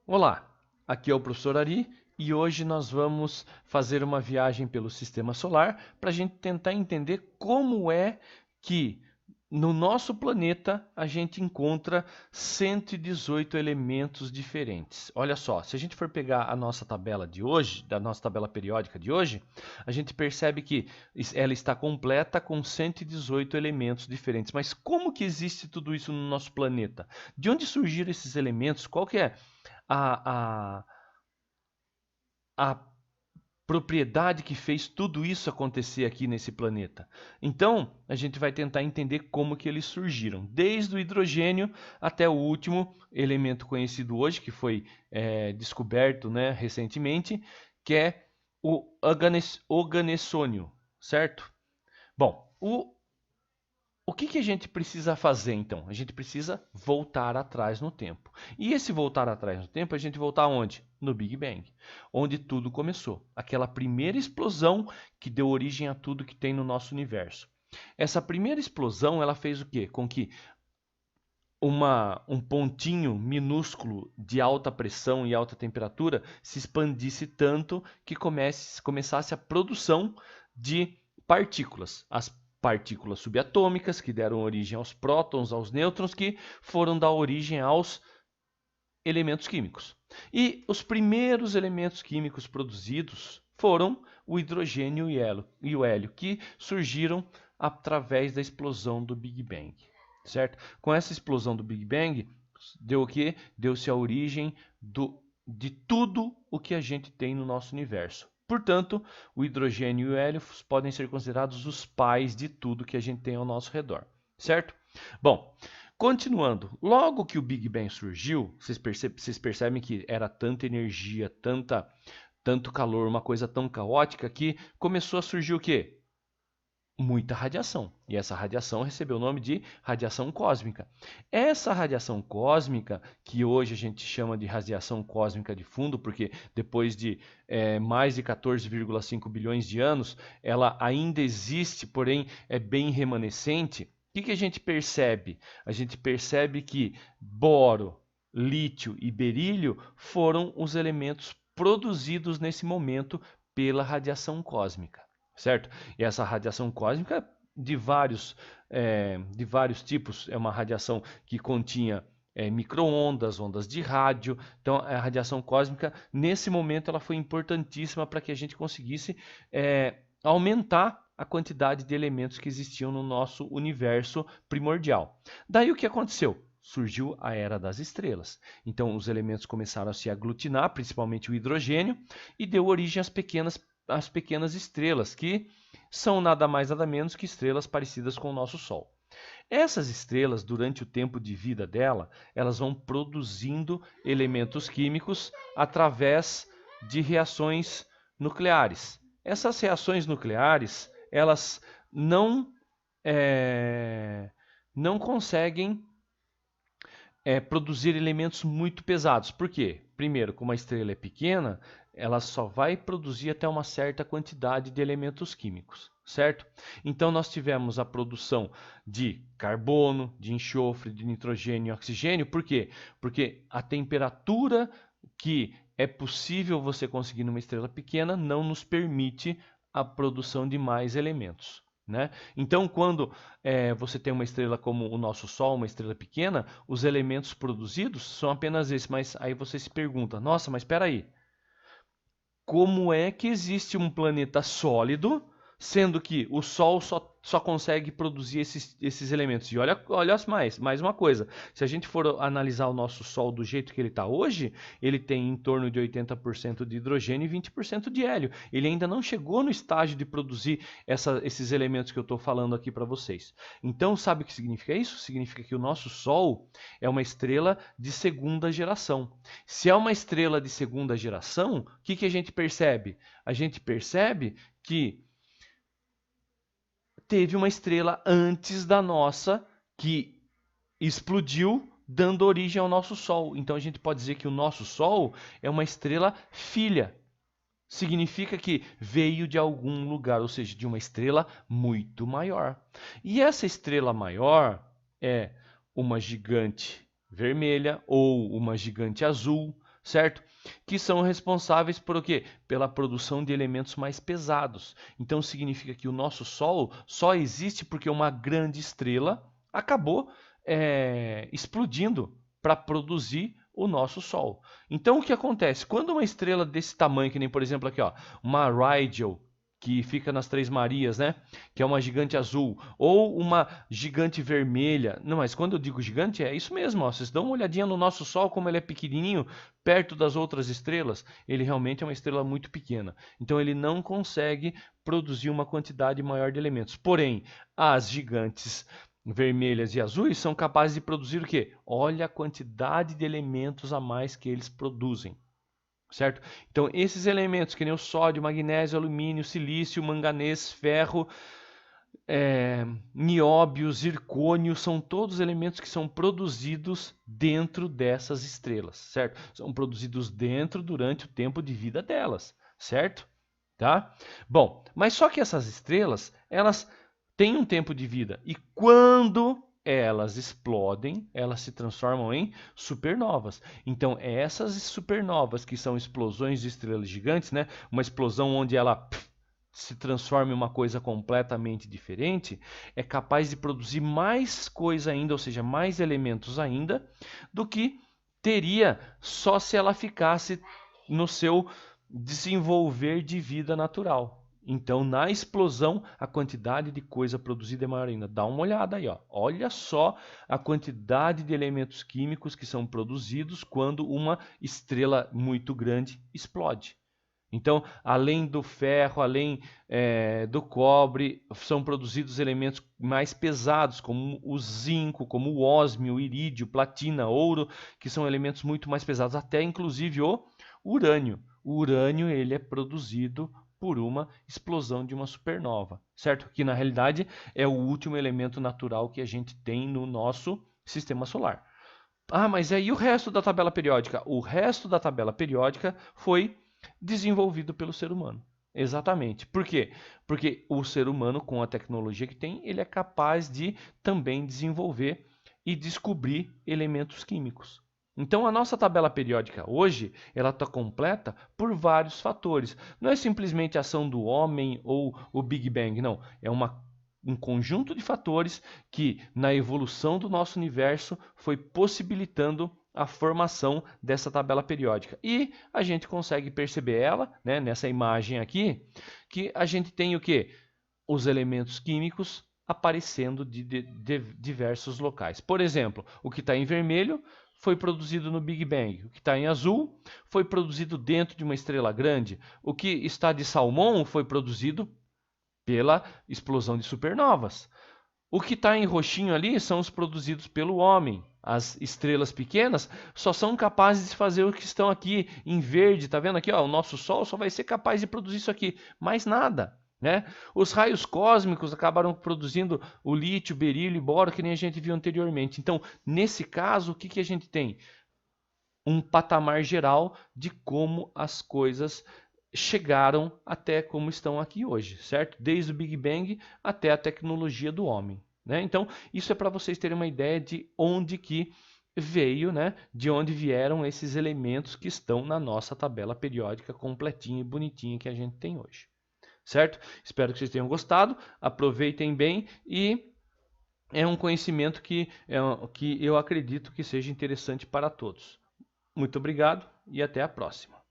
Olá, aqui é o professor Ari e hoje nós vamos fazer uma viagem pelo Sistema Solar para a gente tentar entender como é que no nosso planeta a gente encontra 118 elementos diferentes. Olha só, se a gente for pegar a nossa tabela de hoje, da nossa tabela periódica de hoje, a gente percebe que ela está completa com 118 elementos diferentes. Mas como que existe tudo isso no nosso planeta? De onde surgiram esses elementos? Qual que é a, a, a propriedade que fez tudo isso acontecer aqui nesse planeta? Então, a gente vai tentar entender como que eles surgiram, desde o hidrogênio até o último elemento conhecido hoje, que foi descoberto, né, recentemente, que é o oganessônio, certo? Bom, o que a gente precisa fazer então? A gente precisa voltar atrás no tempo. E esse voltar atrás no tempo, a gente voltar aonde? No Big Bang, onde tudo começou. Aquela primeira explosão que deu origem a tudo que tem no nosso universo. Essa primeira explosão, ela fez o quê? Com que um pontinho minúsculo de alta pressão e alta temperatura se expandisse tanto que começasse a produção de partículas. As partículas subatômicas, que deram origem aos prótons, aos nêutrons, que foram dar origem aos elementos químicos. E os primeiros elementos químicos produzidos foram o hidrogênio e o hélio, que surgiram através da explosão do Big Bang. Certo? Com essa explosão do Big Bang, deu o quê? Deu-se a origem de tudo o que a gente tem no nosso universo. Portanto, o hidrogênio e o hélio podem ser considerados os pais de tudo que a gente tem ao nosso redor. Certo? Bom, continuando, logo que o Big Bang surgiu, vocês percebem que era tanta energia, tanto calor, uma coisa tão caótica que começou a surgir o quê? Muita radiação. E essa radiação recebeu o nome de radiação cósmica. Essa radiação cósmica, que hoje a gente chama de radiação cósmica de fundo, porque depois de mais de 14,5 bilhões de anos, ela ainda existe, porém é bem remanescente. O que a gente percebe? A gente percebe que boro, lítio e berílio foram os elementos produzidos nesse momento pela radiação cósmica. Certo? E essa radiação cósmica de vários tipos, é uma radiação que continha micro-ondas, ondas de rádio. Então, a radiação cósmica, nesse momento, ela foi importantíssima para que a gente conseguisse aumentar a quantidade de elementos que existiam no nosso universo primordial. Daí o que aconteceu? Surgiu a Era das Estrelas. Então, os elementos começaram a se aglutinar, principalmente o hidrogênio, e deu origem às pequenas estrelas, que são nada mais nada menos que estrelas parecidas com o nosso Sol. Essas estrelas, durante o tempo de vida dela, elas vão produzindo elementos químicos através de reações nucleares. Essas reações nucleares, elas não conseguem produzir elementos muito pesados. Por quê? Primeiro, como a estrela é pequena, ela só vai produzir até uma certa quantidade de elementos químicos, certo? Então nós tivemos a produção de carbono, de enxofre, de nitrogênio e oxigênio. Por quê? Porque a temperatura que é possível você conseguir numa estrela pequena não nos permite a produção de mais elementos. Né? Então, quando você tem uma estrela como o nosso Sol, uma estrela pequena, os elementos produzidos são apenas esses. Mas aí você se pergunta, nossa, mas espera aí, como é que existe um planeta sólido, sendo que o Sol só consegue produzir esses elementos? E olha mais uma coisa. Se a gente for analisar o nosso Sol do jeito que ele está hoje, ele tem em torno de 80% de hidrogênio e 20% de hélio. Ele ainda não chegou no estágio de produzir esses elementos que eu estou falando aqui para vocês. Então, sabe o que significa isso? Significa que o nosso Sol é uma estrela de segunda geração. Se é uma estrela de segunda geração, o que a gente percebe? A gente percebe que teve uma estrela antes da nossa que explodiu, dando origem ao nosso Sol. Então a gente pode dizer que o nosso Sol é uma estrela filha. Significa que veio de algum lugar, ou seja, de uma estrela muito maior. E essa estrela maior é uma gigante vermelha ou uma gigante azul, certo? Que são responsáveis por o quê? Pela produção de elementos mais pesados. Então significa que o nosso Sol só existe porque uma grande estrela acabou explodindo para produzir o nosso Sol. Então o que acontece? Quando uma estrela desse tamanho, que nem por exemplo aqui, ó, uma Rigel, que fica nas Três Marias, né? Que é uma gigante azul, ou uma gigante vermelha. Não, mas quando eu digo gigante, é isso mesmo. Ó. Vocês dão uma olhadinha no nosso Sol, como ele é pequenininho, perto das outras estrelas. Ele realmente é uma estrela muito pequena. Então ele não consegue produzir uma quantidade maior de elementos. Porém, as gigantes vermelhas e azuis são capazes de produzir o quê? Olha a quantidade de elementos a mais que eles produzem. Certo? Então, esses elementos, que nem o sódio, magnésio, alumínio, silício, manganês, ferro, nióbio, zircônio, são todos elementos que são produzidos dentro dessas estrelas, certo? São produzidos durante o tempo de vida delas, certo? Tá? Bom, mas só que essas estrelas, elas têm um tempo de vida e quando elas explodem, elas se transformam em supernovas. Então, essas supernovas, que são explosões de estrelas gigantes, né? Uma explosão onde ela se transforma em uma coisa completamente diferente, é capaz de produzir mais coisa ainda, ou seja, mais elementos ainda, do que teria só se ela ficasse no seu desenvolver de vida natural. Então, na explosão, a quantidade de coisa produzida é maior ainda. Dá uma olhada aí, ó. Olha só a quantidade de elementos químicos que são produzidos quando uma estrela muito grande explode. Então, além do ferro, além do cobre, são produzidos elementos mais pesados, como o zinco, como o ósmio, o irídio, platina, ouro, que são elementos muito mais pesados, até inclusive o urânio. O urânio ele é produzido por uma explosão de uma supernova, certo? Que na realidade é o último elemento natural que a gente tem no nosso sistema solar. Ah, mas aí o resto da tabela periódica? O resto da tabela periódica foi desenvolvido pelo ser humano. Exatamente. Por quê? Porque o ser humano, com a tecnologia que tem, ele é capaz de também desenvolver e descobrir elementos químicos. Então, a nossa tabela periódica hoje, ela está completa por vários fatores. Não é simplesmente a ação do homem ou o Big Bang, não. É um conjunto de fatores que, na evolução do nosso universo, foi possibilitando a formação dessa tabela periódica. E a gente consegue perceber ela, né, nessa imagem aqui, que a gente tem o quê? Os elementos químicos aparecendo de diversos locais. Por exemplo, o que está em vermelho foi produzido no Big Bang. O que está em azul foi produzido dentro de uma estrela grande. O que está de salmão foi produzido pela explosão de supernovas. O que está em roxinho ali são os produzidos pelo homem. As estrelas pequenas só são capazes de fazer o que estão aqui em verde. Tá vendo aqui? Ó, o nosso Sol só vai ser capaz de produzir isso aqui. Mais nada. Né? Os raios cósmicos acabaram produzindo o lítio, berílio e boro, que nem a gente viu anteriormente. Então, nesse caso, o que, que a gente tem? Um patamar geral de como as coisas chegaram até como estão aqui hoje, certo? Desde o Big Bang até a tecnologia do homem. Né? Então, isso é para vocês terem uma ideia de onde que veio, né? De onde vieram esses elementos que estão na nossa tabela periódica completinha e bonitinha que a gente tem hoje. Certo? Espero que vocês tenham gostado, aproveitem bem e é um conhecimento que eu acredito que seja interessante para todos. Muito obrigado e até a próxima.